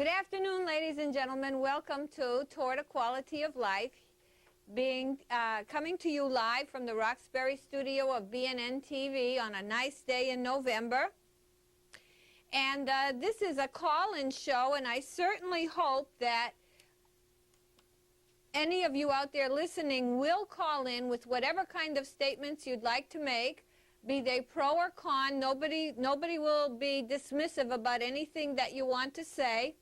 Good afternoon, ladies and gentlemen. Welcome to Toward a Quality of Life, coming to you live from the Roxbury studio of BNN TV on a nice day in November. And this is a call-in show, and I certainly hope that any of you out there listening will call in with whatever kind of statements you'd like to make, be they pro or con. Nobody will be dismissive about anything that you want to say.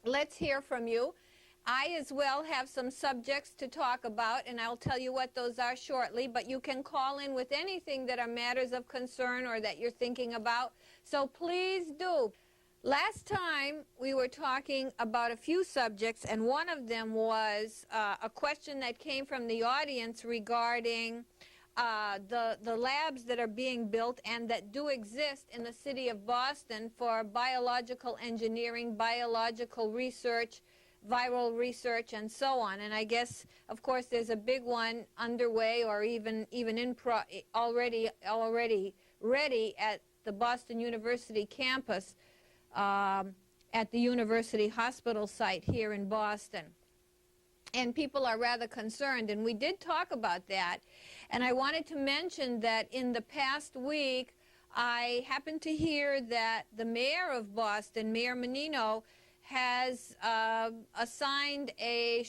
Let's hear from you. I as well have some subjects to talk about, and I'll tell you what those are shortly, but you can call in with anything that are matters of concern or that you're thinking about, so please do. Last time we were talking about a few subjects, and one of them was a question that came from the audience regarding the labs that are being built and that do exist in the city of Boston for biological engineering, biological research, viral research, and so on. And I guess, of course, there's a big one underway or even already ready at the Boston University campus at the University Hospital site here in Boston. And people are rather concerned, and we did talk about that. And I wanted to mention that in the past week, I happened to hear that the mayor of Boston, Mayor Menino, has assigned a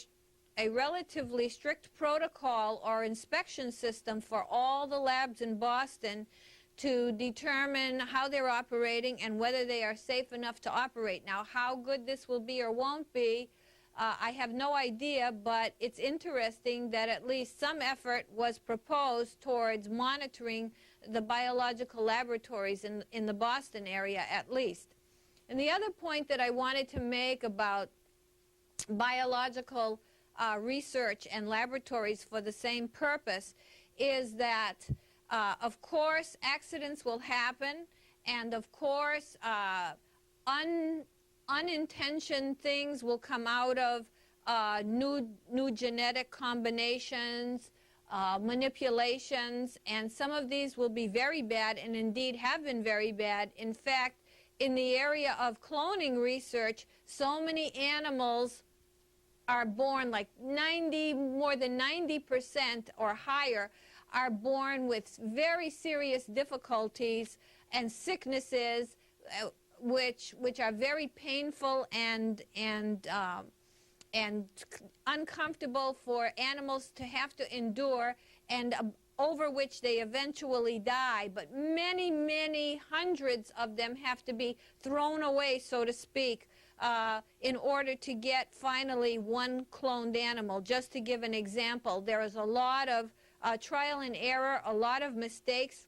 relatively strict protocol or inspection system for all the labs in Boston to determine how they're operating and whether they are safe enough to operate. Now, how good this will be or won't be, I have no idea, but it's interesting that at least some effort was proposed towards monitoring the biological laboratories in the Boston area at least. And the other point that I wanted to make about biological research and laboratories for the same purpose is that, of course, accidents will happen, and of course, unintentioned things will come out of new genetic combinations, manipulations, and some of these will be very bad and indeed have been very bad. In fact, in the area of cloning research, so many animals are born, like more than 90% or higher, are born with very serious difficulties and sicknesses, which are very painful and uncomfortable for animals to have to endure, and over which they eventually die. But many, many hundreds of them have to be thrown away, so to speak, in order to get finally one cloned animal. Just to give an example, there is a lot of trial and error, a lot of mistakes,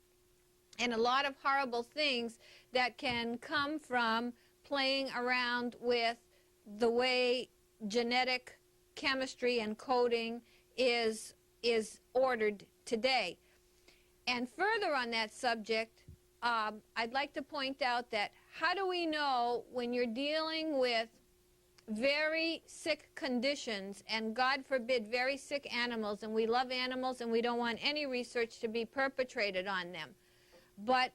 and a lot of horrible things that can come from playing around with the way genetic chemistry and coding is ordered today. And further on that subject, I'd like to point out that how do we know when you're dealing with very sick conditions, and God forbid very sick animals, and we love animals and we don't want any research to be perpetrated on them, but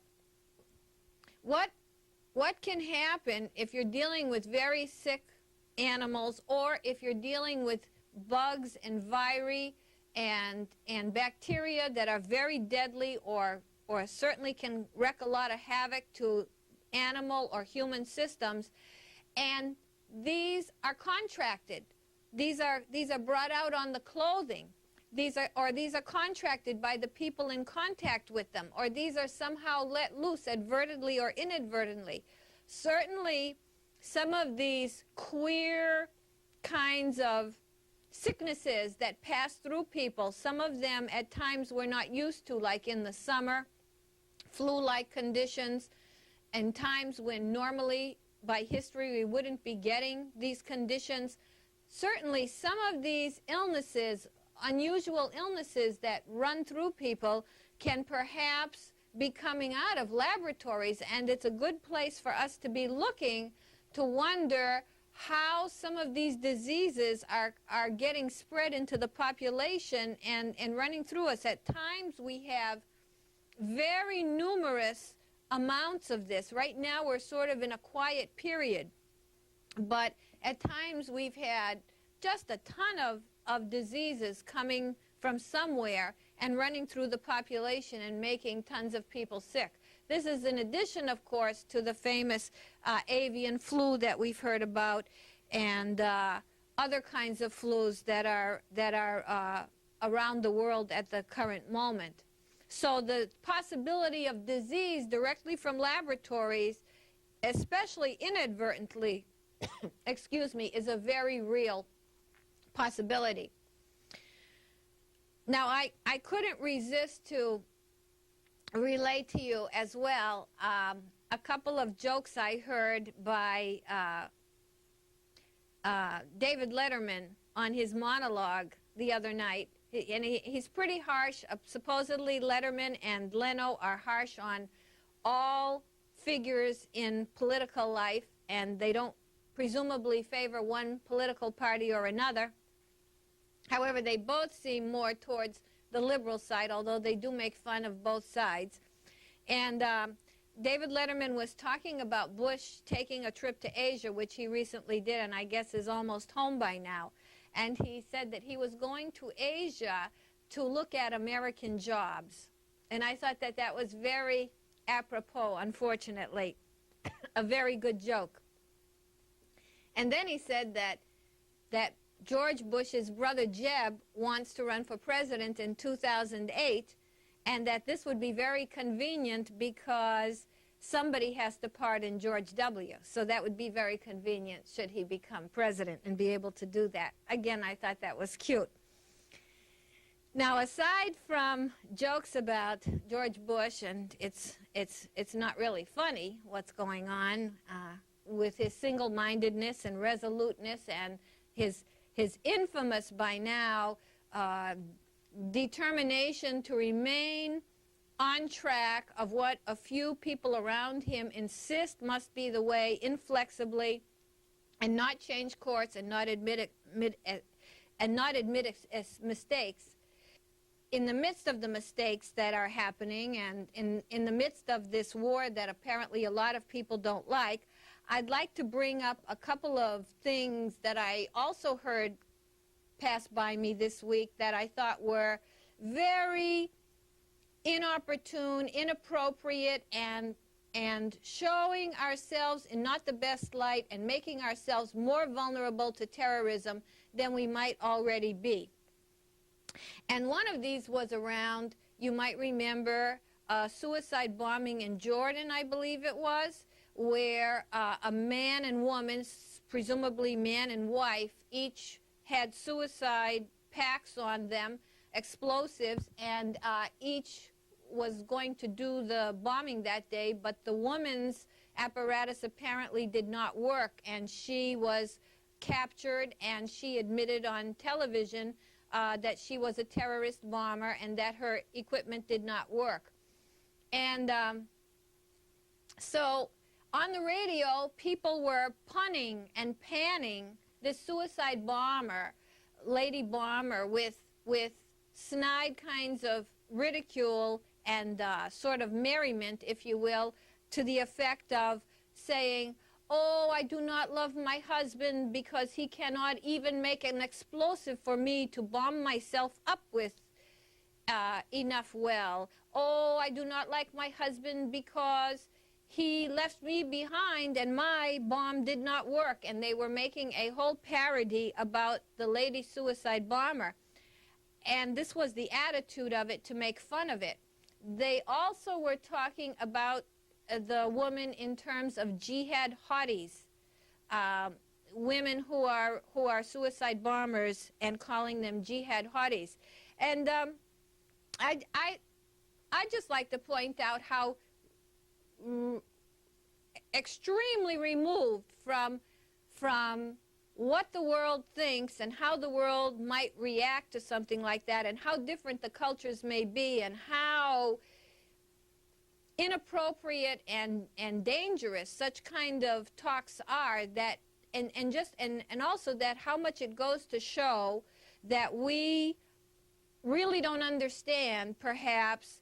what can happen if you're dealing with very sick animals, or if you're dealing with bugs and viri and bacteria that are very deadly or certainly can wreak a lot of havoc to animal or human systems, and these are contracted. These are brought out on the clothing. These are contracted by the people in contact with them, or these are somehow let loose advertently or inadvertently. Certainly, some of these queer kinds of sicknesses that pass through people, some of them at times we're not used to, like in the summer, flu-like conditions, and times when normally by history we wouldn't be getting these conditions. Certainly, some of these illnesses, unusual illnesses that run through people, can perhaps be coming out of laboratories, and it's a good place for us to be looking to wonder how some of these diseases are getting spread into the population and running through us. At times we have very numerous amounts of this. Right now we're sort of in a quiet period. But at times we've had just a ton of diseases coming from somewhere and running through the population and making tons of people sick. This is in addition, of course, to the famous avian flu that we've heard about, and other kinds of flus that are around the world at the current moment. So the possibility of disease directly from laboratories, especially inadvertently, excuse me, is a very real possibility. Now, I couldn't resist to relate to you as well a couple of jokes I heard by David Letterman on his monologue the other night. And he's pretty harsh. Supposedly Letterman and Leno are harsh on all figures in political life, and they don't presumably favor one political party or another. However, they both seem more towards the liberal side, although they do make fun of both sides. And David Letterman was talking about Bush taking a trip to Asia, which he recently did, and I guess is almost home by now. And he said that he was going to Asia to look at American jobs. And I thought that that was very apropos, unfortunately. A very good joke. And then he said that George Bush's brother Jeb wants to run for president in 2008, and that this would be very convenient because somebody has to pardon George W. So that would be very convenient should he become president and be able to do that. Again, I thought that was cute. Now, aside from jokes about George Bush, and it's not really funny what's going on with his single-mindedness and resoluteness and his infamous by now determination to remain on track of what a few people around him insist must be the way, inflexibly, and not change course and not admit mistakes. In the midst of the mistakes that are happening and in the midst of this war that apparently a lot of people don't like, I'd like to bring up a couple of things that I also heard pass by me this week that I thought were very inopportune, inappropriate, and showing ourselves in not the best light and making ourselves more vulnerable to terrorism than we might already be. And one of these was around, you might remember, a suicide bombing in Jordan, I believe it was, where a man and woman, presumably man and wife, each had suicide packs on them, explosives, and each was going to do the bombing that day, but the woman's apparatus apparently did not work, and she was captured, and she admitted on television that she was a terrorist bomber and that her equipment did not work. And so on the radio, people were punning and panning this suicide bomber, lady bomber, with snide kinds of ridicule and sort of merriment, if you will, to the effect of saying, "Oh, I do not love my husband because he cannot even make an explosive for me to bomb myself up with enough well. Oh, I do not like my husband because he left me behind and my bomb did not work." And they were making a whole parody about the lady suicide bomber. And this was the attitude of it, to make fun of it. They also were talking about the woman in terms of jihad hotties, women who are suicide bombers, and calling them jihad hotties. And I just like to point out how extremely removed from what the world thinks and how the world might react to something like that, and how different the cultures may be, and how inappropriate and dangerous such kind of talks are, that and also that how much it goes to show that we really don't understand perhaps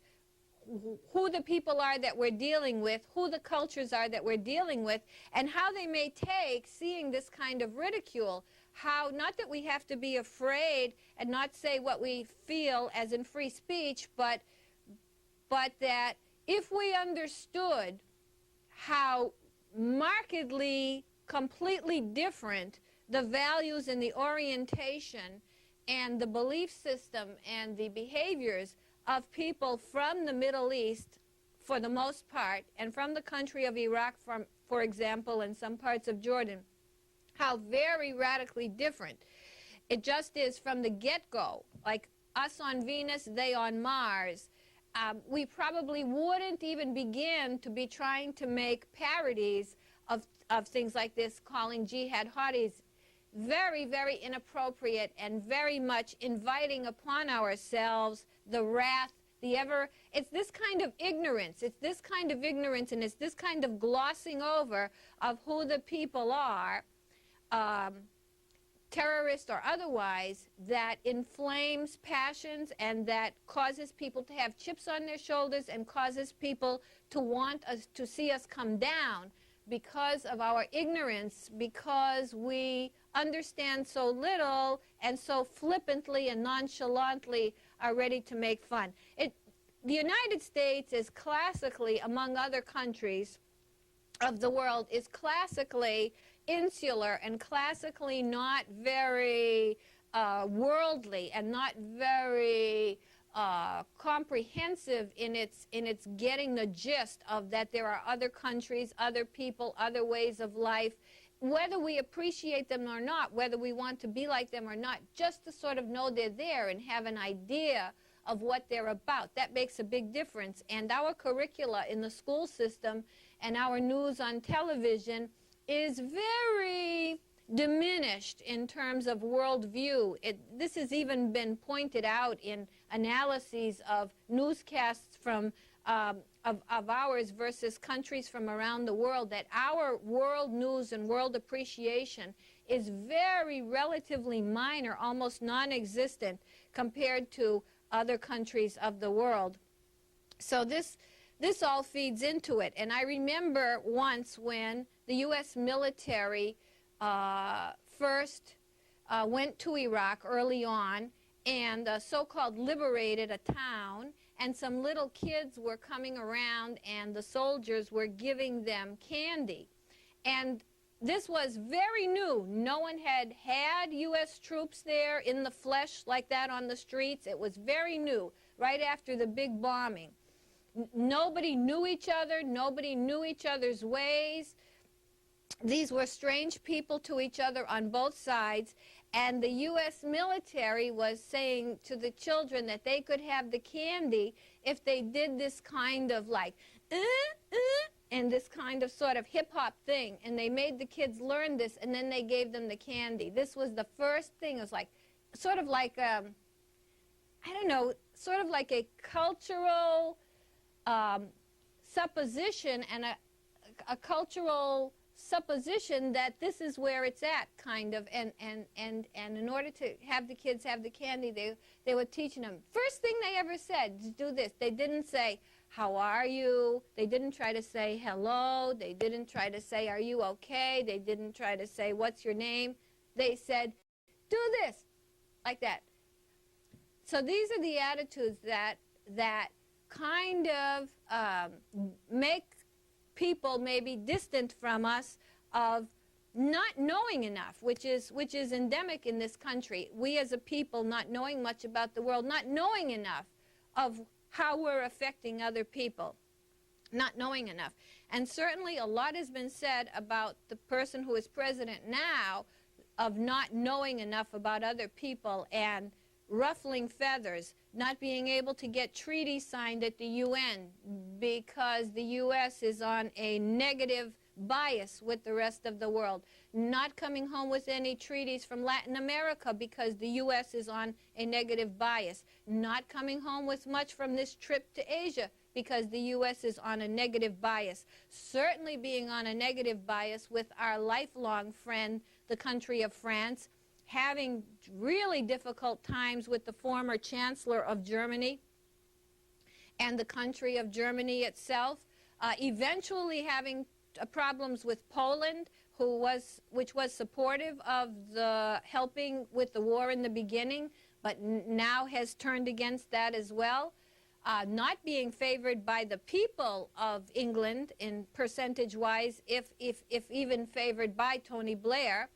who the people are that we're dealing with, who the cultures are that we're dealing with, and how they may take seeing this kind of ridicule. How, not that we have to be afraid and not say what we feel as in free speech, but that if we understood how markedly, completely different the values and the orientation and the belief system and the behaviors of people from the Middle East, for the most part, and from the country of Iraq, for example, and some parts of Jordan, how very radically different it just is from the get-go. Like us on Venus, they on Mars. We probably wouldn't even begin to be trying to make parodies of things like this, calling jihad hotties very, very inappropriate and very much inviting upon ourselves the wrath, it's this kind of ignorance. It's this kind of ignorance, and it's this kind of glossing over of who the people are, terrorist or otherwise, that inflames passions and that causes people to have chips on their shoulders and causes people to want us to see us come down because of our ignorance, because we understand so little and so flippantly and nonchalantly are ready to make fun. The United States is classically, among other countries of the world, is classically insular and classically not very worldly and not very comprehensive in its getting the gist of that there are other countries, other people, other ways of life, whether we appreciate them or not, whether we want to be like them or not, just to sort of know they're there and have an idea of what they're about. That makes a big difference. And our curricula in the school system and our news on television is very diminished in terms of worldview. This has even been pointed out in analyses of newscasts from of ours versus countries from around the world, that our world news and world appreciation is very relatively minor, almost non-existent compared to other countries of the world. So this all feeds into it. And I remember once when the U.S. military first went to Iraq early on and so-called liberated a town, and some little kids were coming around and the soldiers were giving them candy. And this was very new. No one had U.S. troops there in the flesh like that on the streets. It was very new, right after the big bombing. Nobody knew each other. Nobody knew each other's ways. These were strange people to each other on both sides. And the U.S. military was saying to the children that they could have the candy if they did this kind of like, and this kind of sort of hip-hop thing. And they made the kids learn this, and then they gave them the candy. This was the first thing. It was like, sort of like, I don't know, sort of like a cultural supposition and a cultural supposition that this is where it's at, kind of, and in order to have the kids have the candy, they were teaching them. First thing they ever said, do this. They didn't say, how are you? They didn't try to say hello. They didn't try to say, are you okay? They didn't try to say, what's your name? They said, do this, like that. So these are the attitudes that kind of make people maybe distant from us, of not knowing enough, which is endemic in this country. We as a people not knowing much about the world, not knowing enough of how we're affecting other people, not knowing enough. And certainly a lot has been said about the person who is president now of not knowing enough about other people and ruffling feathers, not being able to get treaties signed at the UN because the U.S. is on a negative bias with the rest of the world, not coming home with any treaties from Latin America because the U.S. is on a negative bias, not coming home with much from this trip to Asia because the U.S. is on a negative bias, certainly being on a negative bias with our lifelong friend, the country of France, having really difficult times with the former chancellor of Germany, and the country of Germany itself, eventually having problems with Poland, which was supportive of the helping with the war in the beginning, but now has turned against that as well. Not being favored by the people of England in percentage-wise, if even favored by Tony Blair,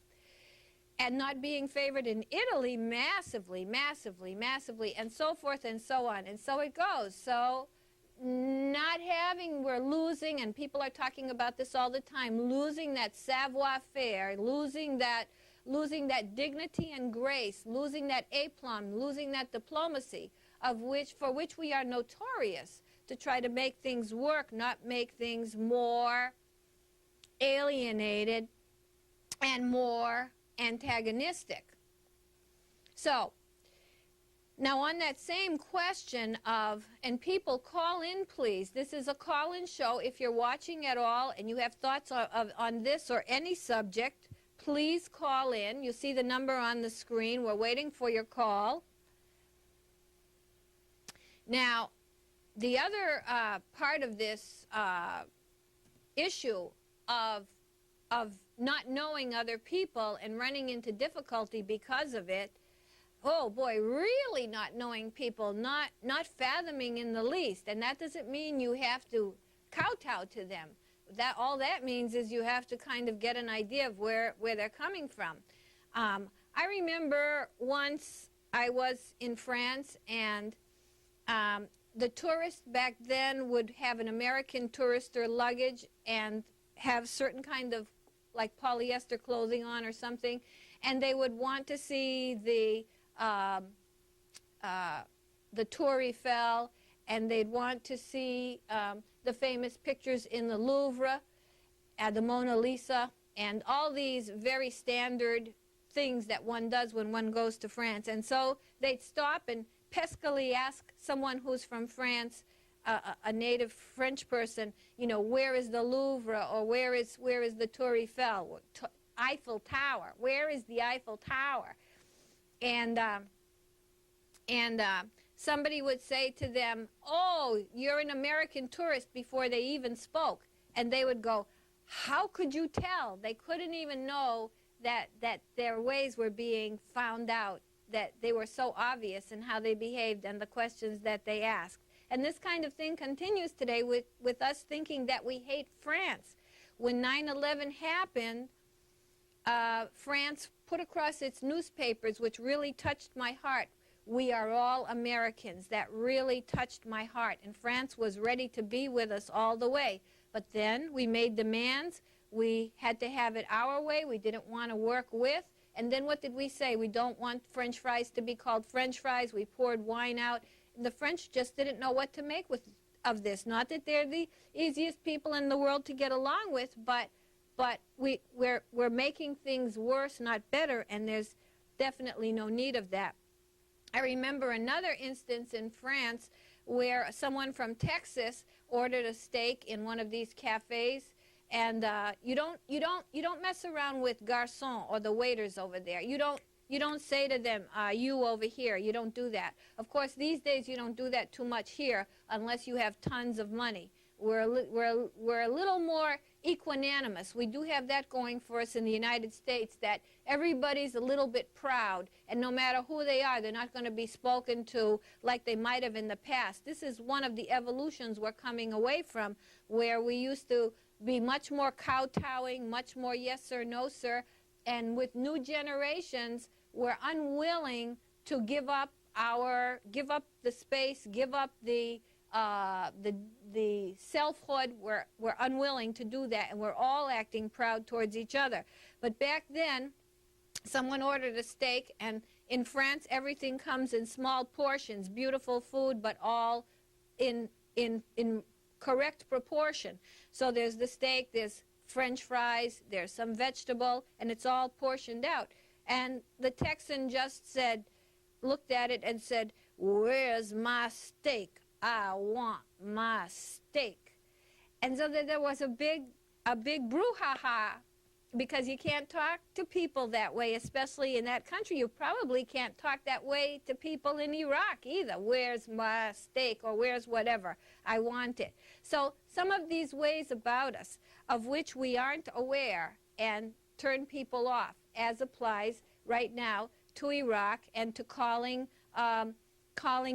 and not being favored in Italy massively, massively, massively, and so forth and so on. And so it goes. So we're losing, and people are talking about this all the time, losing that savoir-faire, losing that dignity and grace, losing that aplomb, losing that diplomacy, for which we are notorious to try to make things work, not make things more alienated and more antagonistic. So, now on that same question of, and people call in please, this is a call-in show. If you're watching at all and you have thoughts on this or any subject, please call in. You see the number on the screen. We're waiting for your call. Now, the other part of this issue of not knowing other people and running into difficulty because of it, oh boy, really not knowing people, not fathoming in the least. And that doesn't mean you have to kowtow to them. All that means is you have to kind of get an idea of where they're coming from. I remember once I was in France, and the tourists back then would have an American tourister luggage and have certain kind of like polyester clothing on or something, and they would want to see the Tour Eiffel, and they'd want to see the famous pictures in the Louvre, the Mona Lisa, and all these very standard things that one does when one goes to France. And so they'd stop and peskily ask someone who's from France, a native French person, you know, where is the Louvre, or where is the Tour Eiffel, Eiffel Tower, where is the Eiffel Tower? And somebody would say to them, oh, you're an American tourist, before they even spoke. And they would go, how could you tell? They couldn't even know that their ways were being found out, that they were so obvious in how they behaved and the questions that they asked. And this kind of thing continues today with us thinking that we hate France. When 9/11 happened, France put across its newspapers, which really touched my heart, we are all Americans. That really touched my heart. And France was ready to be with us all the way. But then we made demands. We had to have it our way. We didn't want to work with. And then what did we say? We don't want French fries to be called French fries. We poured wine out. And the French just didn't know what to make of this. Not that they're the easiest people in the world to get along with, but we're making things worse, not better, and there's definitely no need of that. I remember another instance in France where someone from Texas ordered a steak in one of these cafes, and you don't mess around with garçon or the waiters over there. You don't say to them, you over here. You don't do that. Of course, these days you don't do that too much here unless you have tons of money. We're a little more equanimous. We do have that going for us in the United States, that everybody's a little bit proud, and no matter who they are, they're not going to be spoken to like they might have in the past. This is one of the evolutions we're coming away from, where we used to be much more kowtowing, much more yes sir, no sir, and with new generations, we're unwilling to give up the space, give up the selfhood. We're unwilling to do that, and we're all acting proud towards each other. But back then, someone ordered a steak, and in France, everything comes in small portions, beautiful food, but all in correct proportion. So there's the steak, there's French fries, there's some vegetable, and it's all portioned out. And the Texan just looked at it and said, "Where's my steak? I want my steak." And so there was a big brouhaha because you can't talk to people that way, especially in that country. You probably can't talk that way to people in Iraq either. Where's my steak, or where's whatever I want it? So some of these ways about us of which we aren't aware and turn people off, as applies right now to Iraq and to calling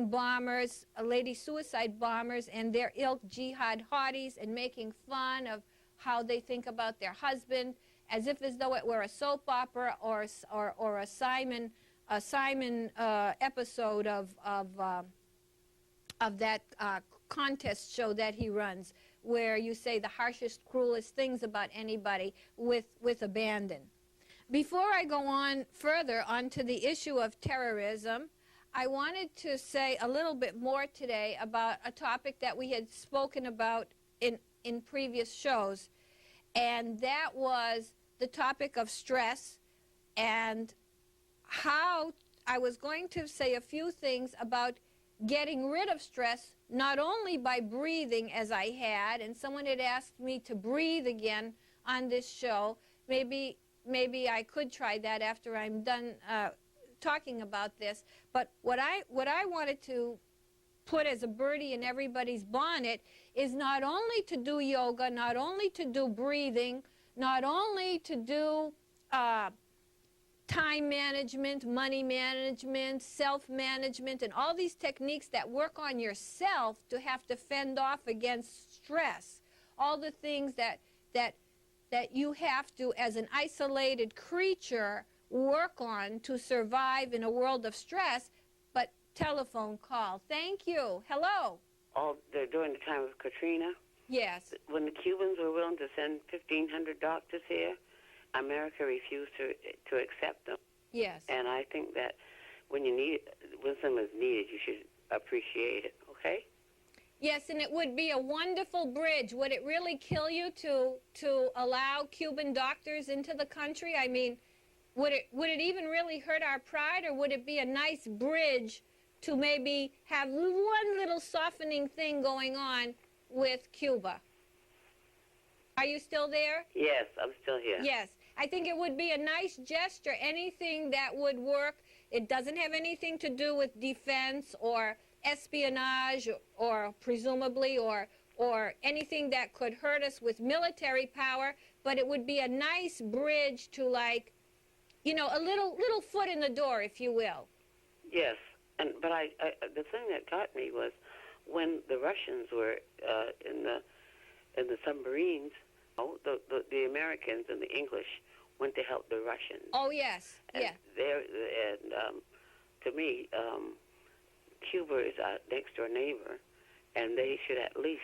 bombers, lady suicide bombers, and their ilk jihad hotties, and making fun of how they think about their husband, as though it were a soap opera or a Simon episode of that contest show that he runs, where you say the harshest, cruelest things about anybody with abandon. Before I go on further onto the issue of terrorism, I wanted to say a little bit more today about a topic that we had spoken about in previous shows, and that was the topic of stress, and how I was going to say a few things about getting rid of stress, not only by breathing as I had, and someone had asked me to breathe again on this show. Maybe I could try that after I'm done talking about this. But what I wanted to put as a birdie in everybody's bonnet is not only to do yoga, not only to do breathing, not only to do time management, money management, self-management, and all these techniques that work on yourself to have to fend off against stress, all the things that you have to, as an isolated creature, work on to survive in a world of stress. But telephone call. Thank you. Hello. All during the time of Katrina? Yes. When the Cubans were willing to send 1,500 doctors here, America refused to accept them. Yes. And I think that when someone is needed, you should appreciate it, okay? Yes, and it would be a wonderful bridge. Would it really kill you to allow Cuban doctors into the country? I mean, would it even really hurt our pride, or would it be a nice bridge to maybe have one little softening thing going on with Cuba? Are you still there? Yes, I'm still here. Yes. I think it would be a nice gesture, anything that would work. It doesn't have anything to do with defense or espionage or presumably or anything that could hurt us with military power, but it would be a nice bridge to, like, you know, a little foot in the door, if you will. Yes, but the thing that got me was when the Russians were in the submarines. The Americans and the English went to help the Russians. Oh, yes, and yeah. To me, Cuba is our next door neighbor, and they should at least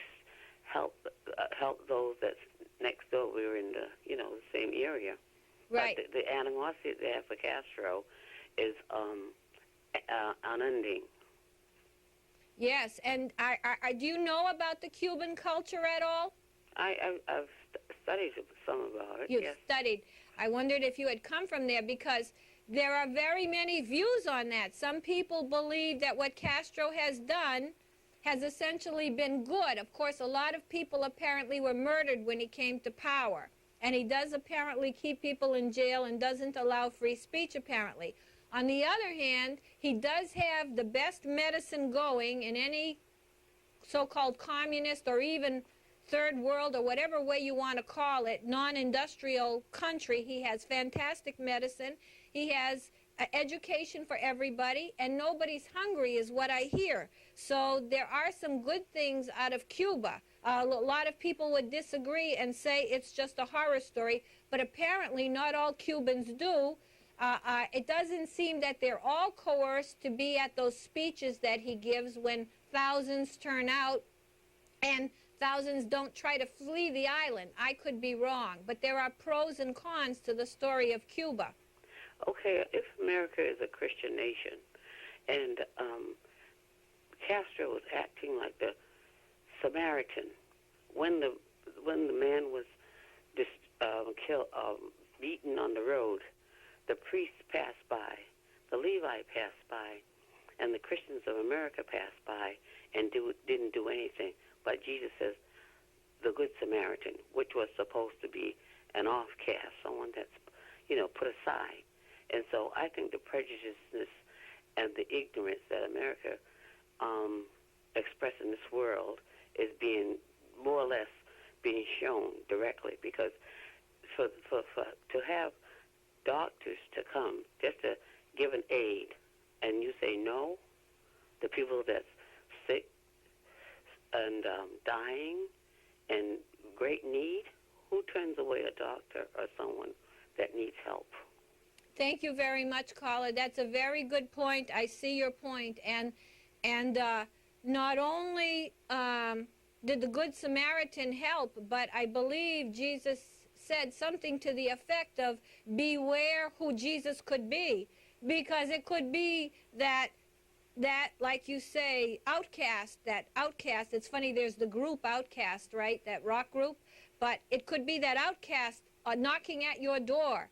help those that's next door. We were in the same area. Right. But the animosity they have for Castro is unending. Yes, and do you know about the Cuban culture at all? I've studied some about it. You've yes. studied. I wondered if you had come from there, because there are very many views on that. Some people believe that what Castro has done has essentially been good. Of course, a lot of people apparently were murdered when he came to power. And he does apparently keep people in jail and doesn't allow free speech, apparently. On the other hand, he does have the best medicine going in any so-called communist or even third world or whatever way you want to call it, non-industrial country. He has fantastic medicine. He has education for everybody, and nobody's hungry is what I hear. So there are some good things out of Cuba. A lot of people would disagree and say it's just a horror story, but apparently not all Cubans do. It doesn't seem that they're all coerced to be at those speeches that he gives when thousands turn out and thousands don't try to flee the island. I could be wrong, but there are pros and cons to the story of Cuba. Okay, if America is a Christian nation and Castro was acting like the Samaritan when the man was beaten on the road, the priests passed by, the Levi passed by, and the Christians of America passed by and didn't do anything. But Jesus says, the Good Samaritan, which was supposed to be an offcast, someone that's, put aside. And so I think the prejudiceness and the ignorance that America expressed in this world is being more or less being shown directly, because to have doctors to come just to give an aid, and you say no, the people that's sick and dying and great need, who turns away a doctor or someone that needs help? Thank you very much, caller. That's a very good point. I see your point. And not only did the Good Samaritan help, but I believe Jesus said something to the effect of beware who Jesus could be, because it could be that like you say, outcast. It's funny, there's the group Outcast, right, that rock group, but it could be that outcast knocking at your door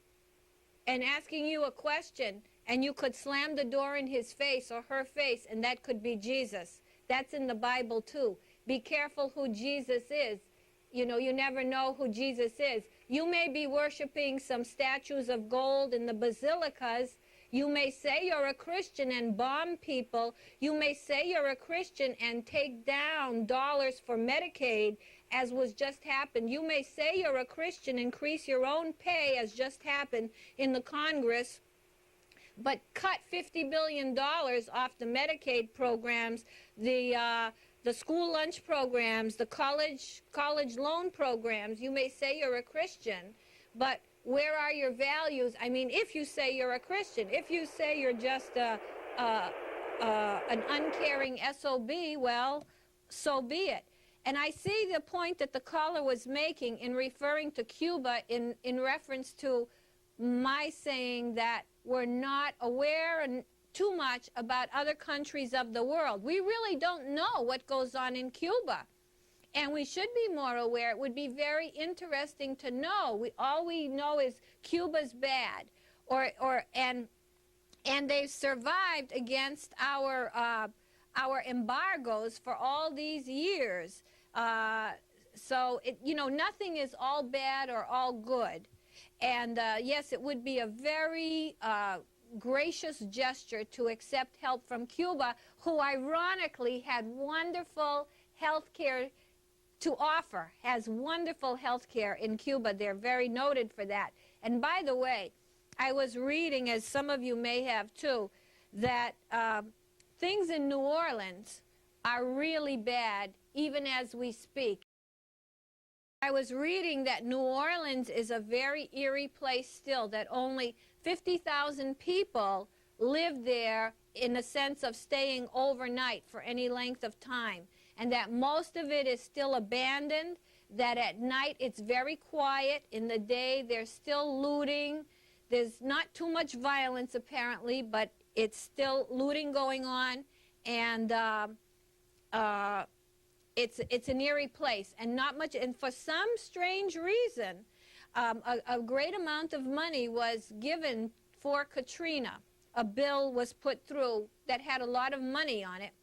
and asking you a question, and you could slam the door in his face or her face, and that could be Jesus. That's in the Bible too. Be careful who Jesus is. You never know who Jesus is. You may be worshiping some statues of gold in the basilicas. You may say you're a Christian and bomb people. You may say you're a Christian and take down dollars for Medicaid, as was just happened. You may say you're a Christian, increase your own pay, as just happened in the Congress, but cut $50 billion off the Medicaid programs, the school lunch programs, the college loan programs. You may say you're a Christian, but where are your values? I mean, if you say you're a Christian, if you say you're just an uncaring SOB, well, so be it. And I see the point that the caller was making in referring to Cuba in reference to my saying that we're not aware too much about other countries of the world. We really don't know what goes on in Cuba, and we should be more aware. It would be very interesting to know. All we know is Cuba's bad, and they've survived against our embargoes for all these years. So nothing is all bad or all good. And yes, it would be a very gracious gesture to accept help from Cuba, who ironically had wonderful health care to offer, has wonderful health care in Cuba. They're very noted for that. And by the way, I was reading, as some of you may have too, that things in New Orleans are really bad, even as we speak. I was reading that New Orleans is a very eerie place still, that only 50,000 people live there in the sense of staying overnight for any length of time, and that most of it is still abandoned, that at night it's very quiet. In the day there's still looting. There's not too much violence apparently, but it's still looting going on, and it's an eerie place, and not much. And for some strange reason, a great amount of money was given for Katrina. A bill was put through that had a lot of money on it,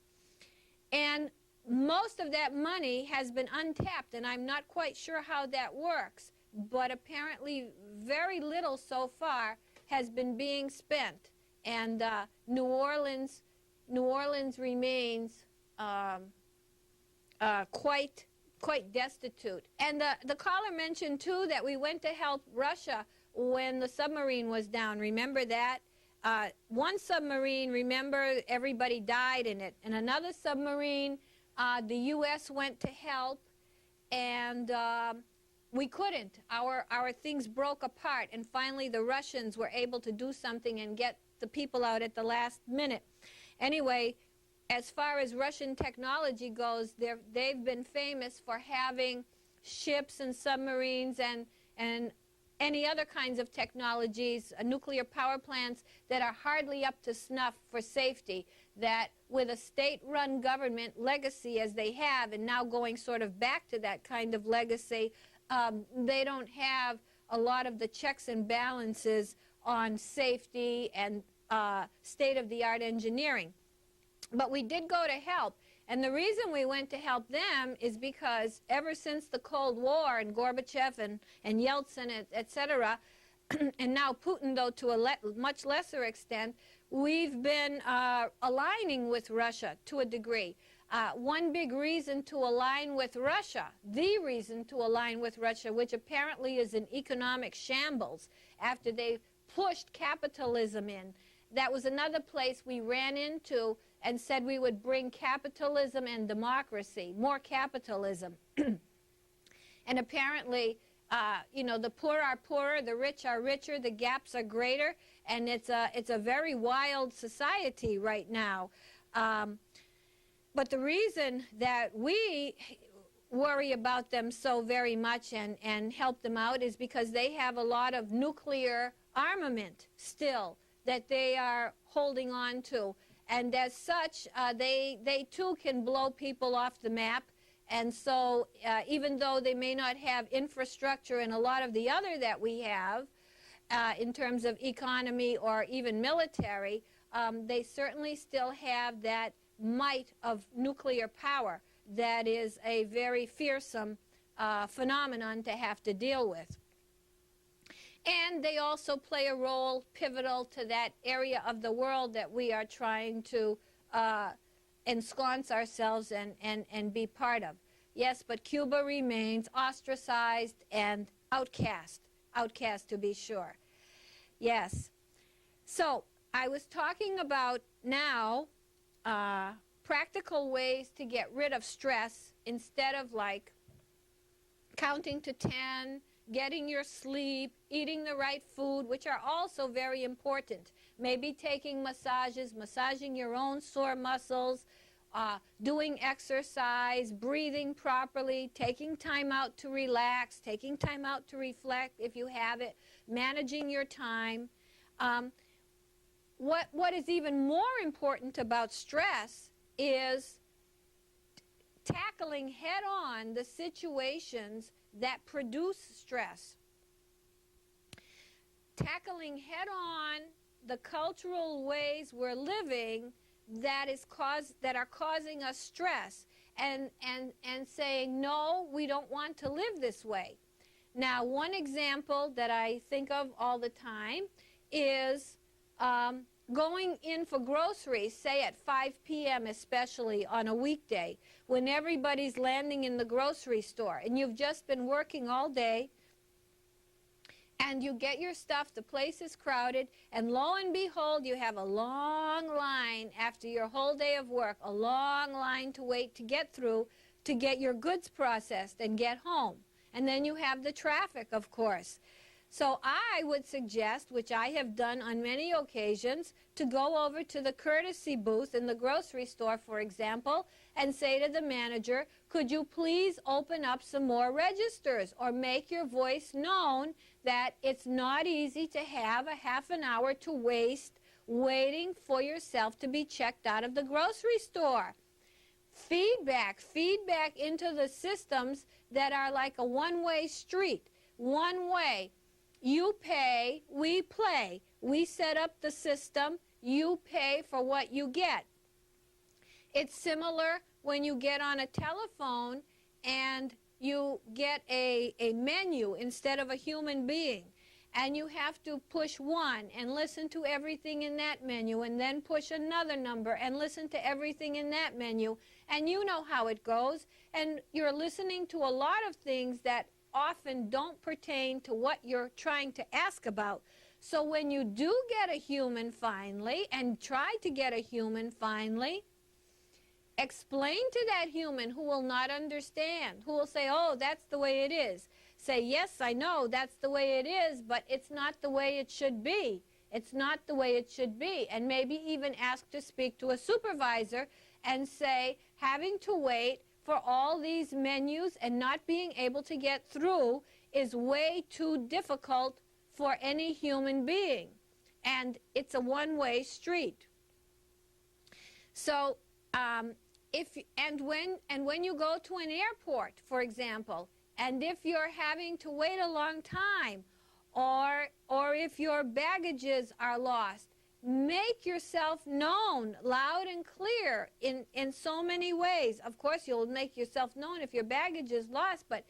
and most of that money has been untapped, and I'm not quite sure how that works, but apparently very little so far has been being spent, and New Orleans remains quite destitute. And the caller mentioned too that we went to help Russia when the submarine was down. Remember that? One submarine, remember, everybody died in it. And another submarine, the U.S. went to help, and we couldn't. Our things broke apart, and finally the Russians were able to do something and get the people out at the last minute. Anyway, as far as Russian technology goes, they've been famous for having ships and submarines and any other kinds of technologies, nuclear power plants that are hardly up to snuff for safety, that with a state-run government legacy as they have, and now going sort of back to that kind of legacy, they don't have a lot of the checks and balances on safety and state-of-the-art engineering. But we did go to help, And the reason we went to help them is because ever since the Cold War and Gorbachev and Yeltsin, et cetera, and now Putin, though, to a much lesser extent, we've been aligning with Russia to a degree. One big reason to align with Russia, the reason to align with Russia, which apparently is an economic shambles after they pushed capitalism in. That was another place we ran into and said we would bring capitalism and democracy, more capitalism. And apparently, you know, the poor are poorer, the rich are richer, the gaps are greater, and it's a very wild society right now. But the reason that we worry about them so very much and help them out is because they have a lot of nuclear armament still that they are holding on to. And as such, they too can blow people off the map. And so even though they may not have infrastructure and a lot of the other that we have in terms of economy or even military, they certainly still have that might of nuclear power that is a very fearsome phenomenon to have to deal with. And they also play a role pivotal to that area of the world that we are trying to ensconce ourselves and be part of. Yes, but Cuba remains ostracized and outcast to be sure. Yes. So I was talking about now practical ways to get rid of stress instead of like counting to 10, getting your sleep, eating the right food, which are also very important. Maybe taking massages, massaging your own sore muscles, doing exercise, breathing properly, taking time out to relax, taking time out to reflect if you have it, managing your time. What is even more important about stress is tackling head-on the situations that produce stress. Tackling head-on the cultural ways we're living that are causing us stress and saying, no, we don't want to live this way. Now, one example that I think of all the time is going in for groceries, say at 5 p.m. especially on a weekday, when everybody's landing in the grocery store and you've just been working all day and you get your stuff, the place is crowded, and lo and behold, you have a long line after your whole day of work, a long line to wait to get through to get your goods processed and get home. And then you have the traffic, of course. So I would suggest, which I have done on many occasions, to go over to the courtesy booth in the grocery store, for example, and say to the manager, could you please open up some more registers or make your voice known that it's not easy to have a half an hour to waste waiting for yourself to be checked out of the grocery store. Feedback into the systems that are like a one-way street, one way. You pay, we play. We set up the system, you pay for what you get. It's similar when you get on a telephone and you get a menu instead of a human being. And you have to push one and listen to everything in that menu, and then push another number and listen to everything in that menu. And you know how it goes. And you're listening to a lot of things that often don't pertain to what you're trying to ask about. So when you do get a human finally, and try to get a human finally, explain to that human who will not understand, who will say, oh, that's the way it is. Say, yes, I know that's the way it is, but it's not the way it should be. It's not the way it should be. And maybe even ask to speak to a supervisor and say, having to wait for all these menus and not being able to get through is way too difficult for any human being. And it's a one-way street. So when you go to an airport, for example, and if you're having to wait a long time, or if your baggages are lost, make yourself known loud and clear in so many ways. Of course, you'll make yourself known if your baggage is lost, but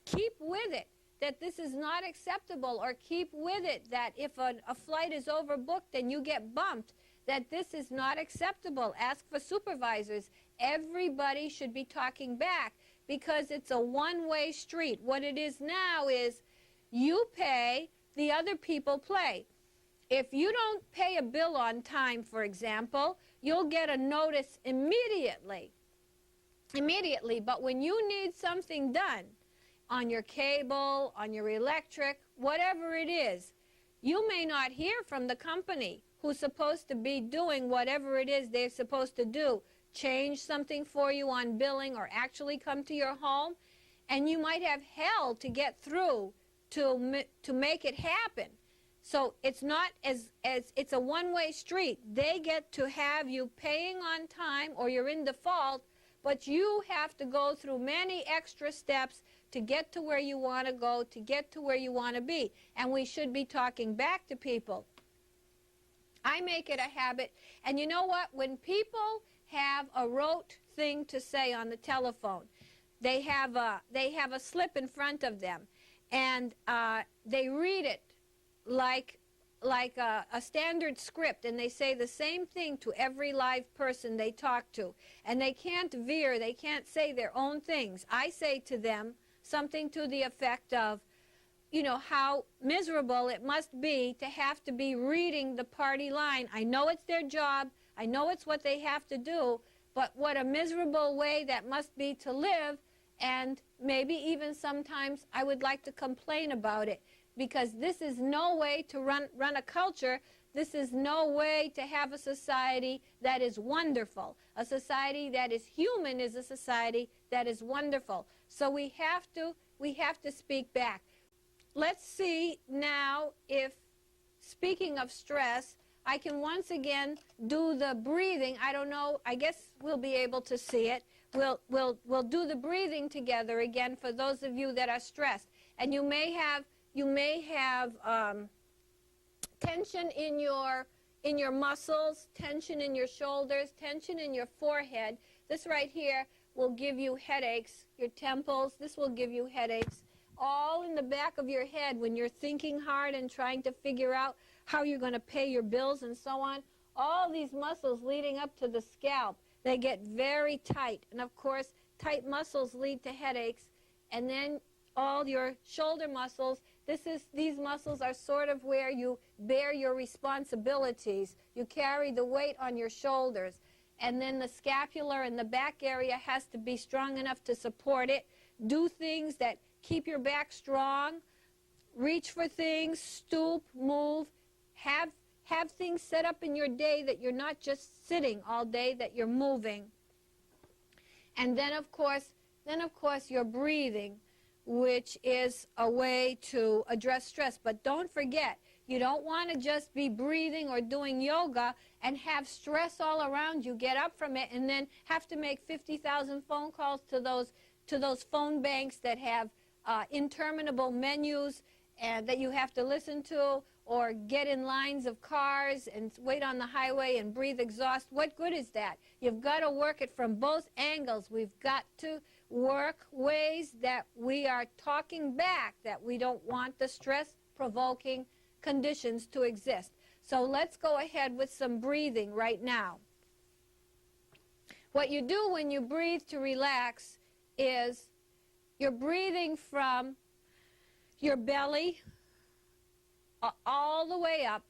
keep with it that this is not acceptable, or keep with it that if a flight is overbooked and you get bumped, that this is not acceptable. Ask for supervisors. Everybody should be talking back, because it's a one-way street. What it is now is you pay, the other people play. If you don't pay a bill on time, for example, you'll get a notice immediately. But when you need something done on your cable, on your electric, whatever it is, you may not hear from the company who's supposed to be doing whatever it is they're supposed to do, change something for you on billing, or actually come to your home, and you might have hell to get through to make it happen. So it's not it's a one-way street. They get to have you paying on time, or you're in default, but you have to go through many extra steps to get to where you want to go, to get to where you want to be. And we should be talking back to people. I make it a habit. And you know what? When people have a rote thing to say on the telephone, they have a slip in front of them, and they read it like a standard script, and they say the same thing to every live person they talk to, and they can't veer, they can't say their own things. I say to them something to the effect of, you know, how miserable it must be to have to be reading the party line. I know it's their job, I know it's what they have to do, but what a miserable way that must be to live. And maybe even sometimes I would like to complain about it, because this is no way to run a culture. This is no way to have a society that is wonderful. A society that is human is a society that is wonderful. So we have to speak back. Let's see now if, speaking of stress, I can once again do the breathing. I don't know, I guess we'll be able to see it. We'll do the breathing together again for those of you that are stressed. And you may have tension in your muscles, tension in your shoulders, tension in your forehead. This right here will give you headaches, your temples. This will give you headaches. All in the back of your head when you're thinking hard and trying to figure out how you're going to pay your bills and so on. All these muscles leading up to the scalp, they get very tight. And of course, tight muscles lead to headaches. And then all your shoulder muscles, these muscles are sort of where you bear your responsibilities. You carry the weight on your shoulders. And then the scapular and the back area has to be strong enough to support it. Do things that keep your back strong. Reach for things, stoop, move. Have things set up in your day that you're not just sitting all day, that you're moving. And then of course you're breathing, which is a way to address stress. But don't forget, you don't want to just be breathing or doing yoga and have stress all around you, get up from it, and then have to make 50,000 phone calls to those phone banks that have interminable menus and that you have to listen to, or get in lines of cars and wait on the highway and breathe exhaust. What good is that? You've got to work it from both angles. We've got to work ways that we are talking back, that we don't want the stress-provoking conditions to exist. So let's go ahead with some breathing right now. What you do when you breathe to relax is you're breathing from your belly all the way up,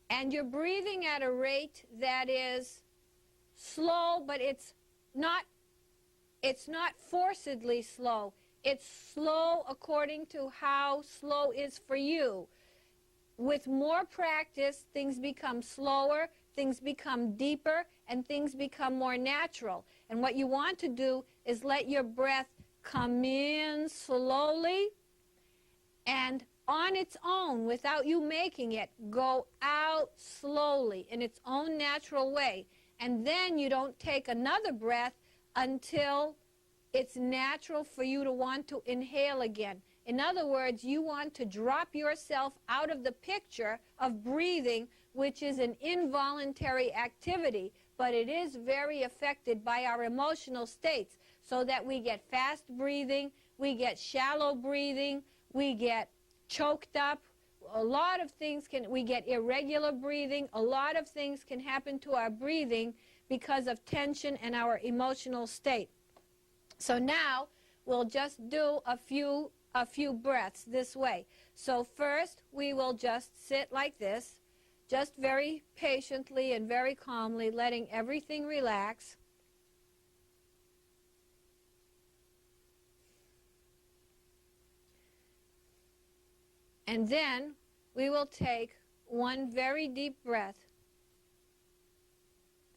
and you're breathing at a rate that is slow, but it's not forcedly slow. It's slow according to how slow is for you. With more practice, things become slower, things become deeper, and things become more natural. And what you want to do is let your breath come in slowly and on its own, without you making it, go out slowly in its own natural way. And then you don't take another breath until it's natural for you to want to inhale again. In other words, you want to drop yourself out of the picture of breathing which is an involuntary activity, but it is very affected by our emotional states, so that we get fast breathing, we get shallow breathing, we get choked up. A lot of things we get irregular breathing. A lot of things can happen to our breathing because of tension and our emotional state. So now we'll just do a few breaths this way. So first we will just sit like this, just very patiently and very calmly, letting everything relax. And then we will take one very deep breath.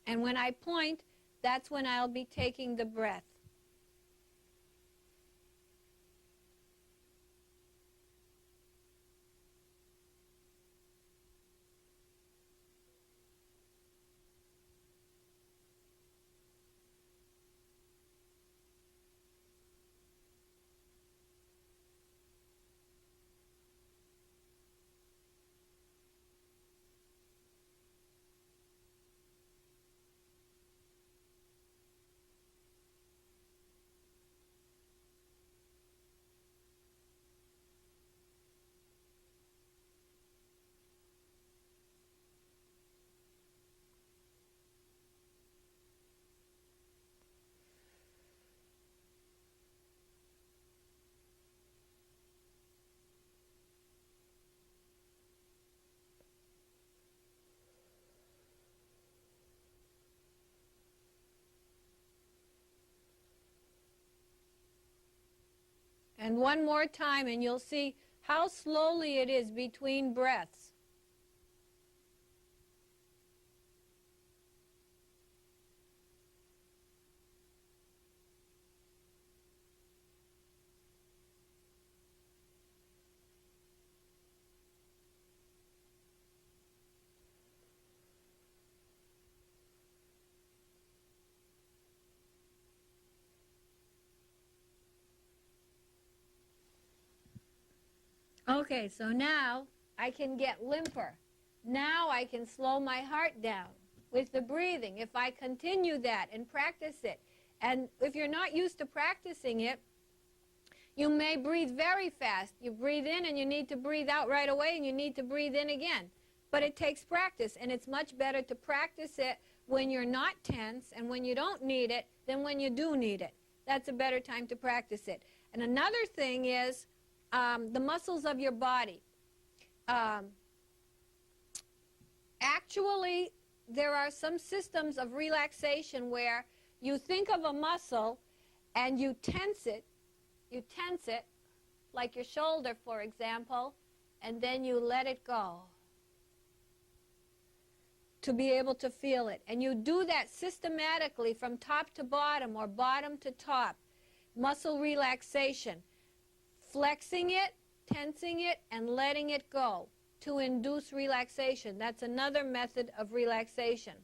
And when I point, that's when I'll be taking the breath. And one more time, and you'll see how slowly it is between breaths. Okay, so now I can get limper. Now I can slow my heart down with the breathing if I continue that and practice it. And if you're not used to practicing it, you may breathe very fast. You breathe in and you need to breathe out right away, and you need to breathe in again. But it takes practice, and it's much better to practice it when you're not tense and when you don't need it than when you do need it. That's a better time to practice it. And another thing is the muscles of your body. Actually, there are some systems of relaxation where you think of a muscle and you tense it, like your shoulder, for example, and then you let it go to be able to feel it. And you do that systematically from top to bottom or bottom to top. Muscle relaxation. Flexing it, tensing it, and letting it go to induce relaxation. That's another method of relaxation.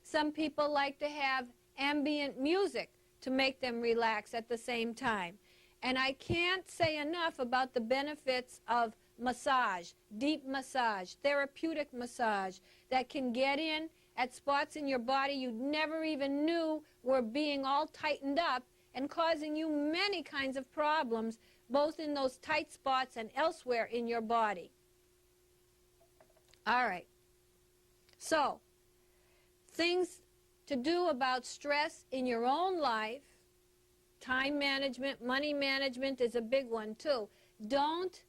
Some people like to have ambient music to make them relax at the same time. And I can't say enough about the benefits of massage, deep massage, therapeutic massage that can get in at spots in your body you never even knew were being all tightened up and causing you many kinds of problems, both in those tight spots and elsewhere in your body. All right. So, things to do about stress in your own life. Time management, money management is a big one too. Don't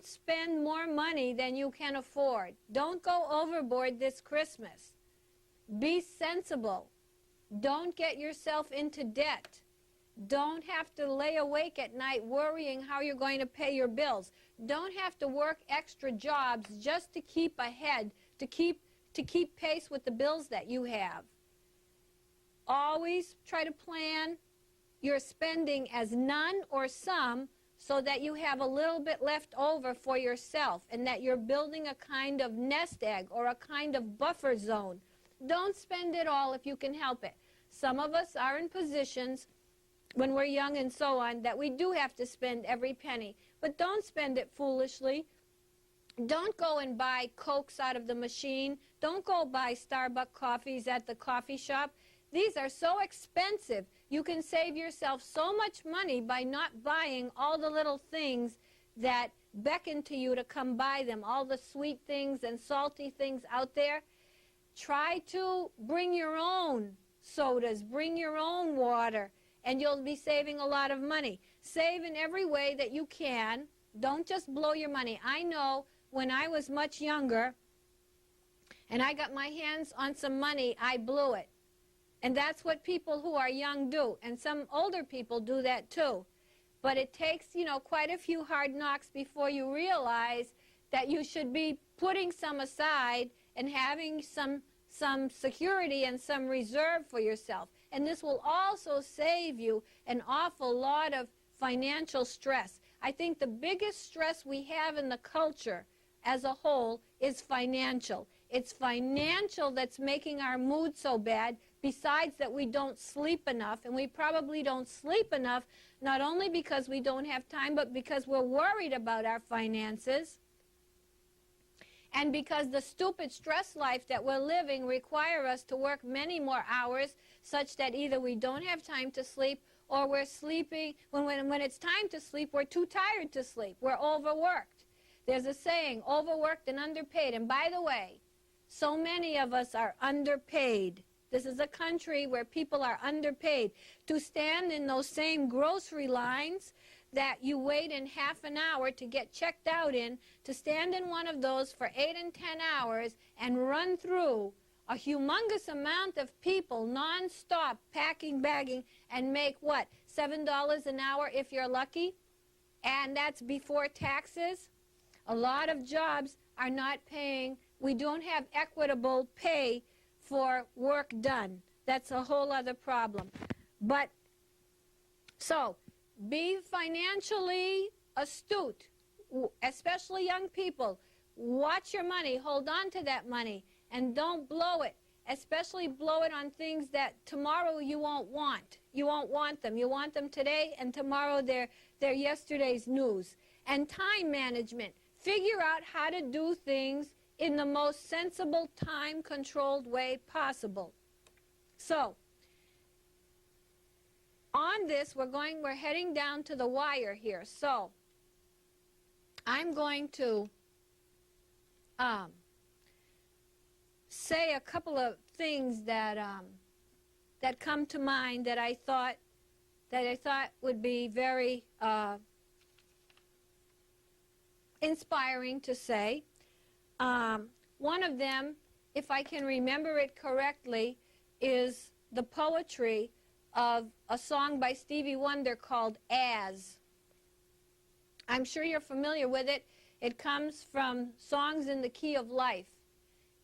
spend more money than you can afford. Don't go overboard this Christmas. Be sensible. Don't get yourself into debt. Don't have to lay awake at night worrying how you're going to pay your bills. Don't have to work extra jobs just to keep ahead, to keep pace with the bills that you have. Always try to plan your spending as none or some, so that you have a little bit left over for yourself, and that you're building a kind of nest egg or a kind of buffer zone. Don't spend it all if you can help it. Some of us are in positions when we're young and so on that we do have to spend every penny, but don't spend it foolishly. Don't go and buy Cokes out of the machine. Don't go buy Starbucks coffees at the coffee shop. These are so expensive. You can save yourself so much money by not buying all the little things that beckon to you to come buy them, all the sweet things and salty things out there. Try to bring your own sodas, bring your own water, and you'll be saving a lot of money. Save in every way that you can. Don't just blow your money. I know when I was much younger and I got my hands on some money, I blew it. And that's what people who are young do. And some older people do that too. But it takes, you know, quite a few hard knocks before you realize that you should be putting some aside and having some security and some reserve for yourself. And this will also save you an awful lot of financial stress. I think the biggest stress we have in the culture as a whole is financial. It's financial that's making our mood so bad, besides that we don't sleep enough. And we probably don't sleep enough not only because we don't have time, but because we're worried about our finances. And because the stupid stress life that we're living require us to work many more hours, such that either we don't have time to sleep or we're sleeping. When it's time to sleep, we're too tired to sleep. We're overworked. There's a saying, overworked and underpaid. And by the way, so many of us are underpaid. This is a country where people are underpaid. To stand in those same grocery lines that you wait in half an hour to get checked out in, to stand in one of those for 8 and 10 hours and run through a humongous amount of people non-stop packing, bagging, and make what, $7 an hour if you're lucky? And that's before taxes. A lot of jobs are not paying. We don't have equitable pay for work done. That's a whole other problem. But so be financially astute, especially young people. Watch your money, hold on to that money, and don't blow it. Especially blow it on things that tomorrow you won't want. You won't want them. You want them today, and tomorrow they're yesterday's news. And time management. Figure out how to do things in the most sensible, time-controlled way possible. So, on this, we're heading down to the wire here. So, I'm going to say a couple of things that that come to mind that I thought would be very inspiring to say. One of them, if I can remember it correctly, is the poetry of a song by Stevie Wonder called As. I'm sure you're familiar with it. It comes from Songs in the Key of Life.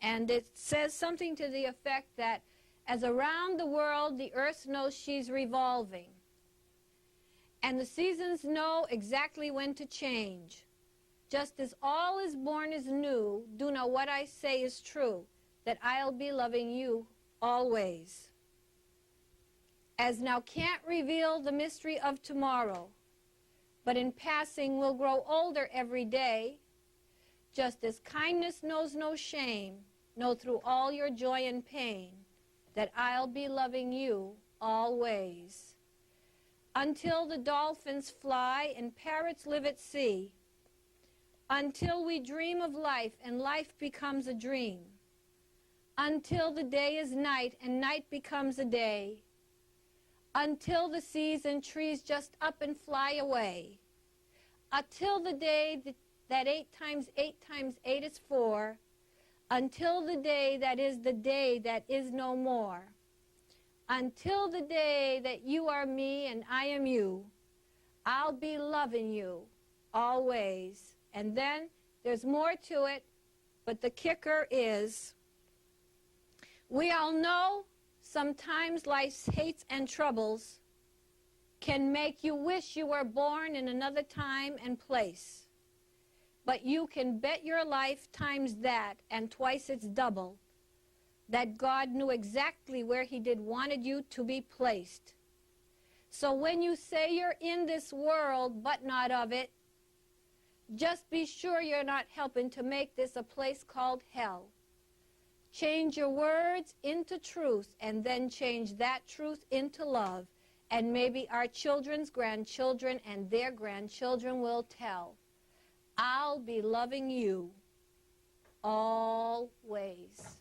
And it says something to the effect that as around the world the earth knows she's revolving, and the seasons know exactly when to change, just as all is born is new, do know what I say is true, that I'll be loving you always. As now can't reveal the mystery of tomorrow, but in passing will grow older every day, just as kindness knows no shame, know through all your joy and pain, that I'll be loving you always. Until the dolphins fly and parrots live at sea, until we dream of life and life becomes a dream, until the day is night and night becomes a day, until the seas and trees just up and fly away, until the day that 8 times 8 times 8 is 4, until the day that is no more, until the day that you are me and I am you, I'll be loving you always. And then there's more to it, but the kicker is, we all know sometimes life's hates and troubles can make you wish you were born in another time and place. But you can bet your life times that and twice its double that God knew exactly where he wanted you to be placed. So when you say you're in this world but not of it, Just be sure you're not helping to make this a place called hell. Change your words into truth, and then change that truth into love. And maybe our children's grandchildren and their grandchildren will tell, I'll be loving you always.